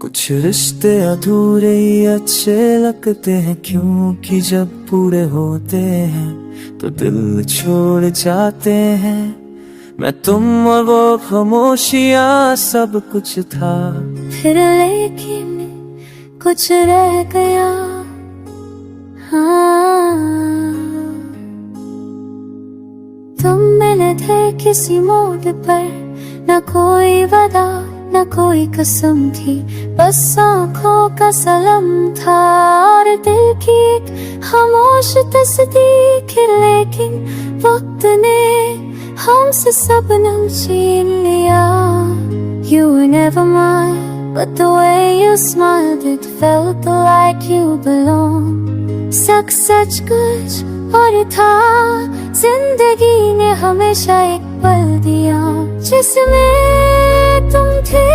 कुछ रिश्ते अधूरे ही अच्छे लगते हैं, क्योंकि जब पूरे होते हैं तो दिल छोड़ जाते हैं। मैं तुम और वो खामोशियाँ सब कुछ था, फिर लेकिन कुछ रह गया। हाँ, तुम मिले थे किसी मोड़ पर, न कोई वादा न कोई कसम थी, बस आँखों का सलम था और दिल की एक खामोश तस्दीक। लेकिन वक्त ने हमसे सबनम छीन लिया। You were never mine, but the way you smiled it felt like you belong। सच कुछ और था, जिंदगी ने हमेशा एक पल दिया जिसमें तुम थे।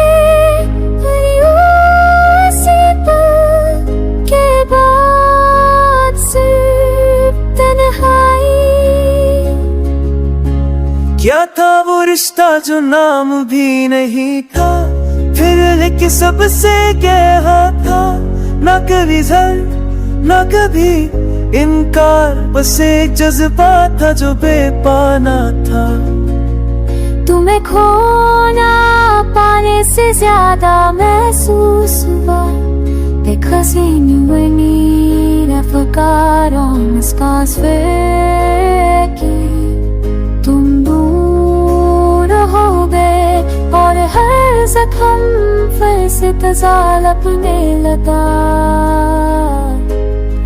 उसी पल के बाद सिर्फ तन्हाई। क्या था वो रिश्ता जो नाम भी नहीं था, फिर लेके सबसे गहरा था। न कभी झल न कभी इनकार, बस एक जज्बा था जो बेपाना था। तुम्हें खोना पाने से ज्यादा महसूस हुआ, because we knew we need, I forgot all the scars कि तुम दूर हो गए और हर जख्म फिर से ताज़ा लगने लगा।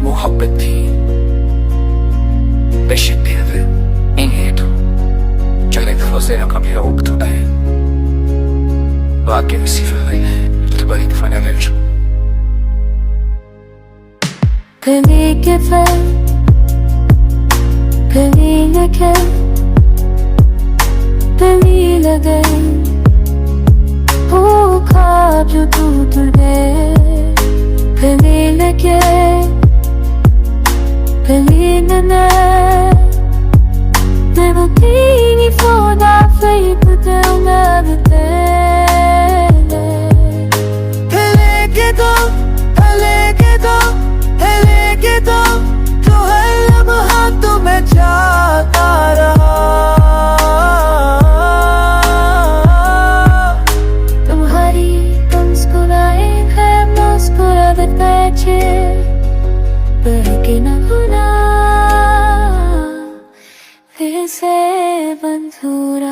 मोहब्बत थी beşikleri inheito Çelek fazla kapıya oktu da Vake misifirine Tıbari fana verir कभी के फिर कभी लगे कभी लगे हो ख्वाब जो टूट गए। कभी लगे कभी न Never been for that fate, but they'll never tell it। लेके दो जो हर लम्हा तुम्हें जाता रहा। तुम्हारी मुस्कुराए है मुस्कुराहट बैठे बहके न भूला फिर से बंधुरा।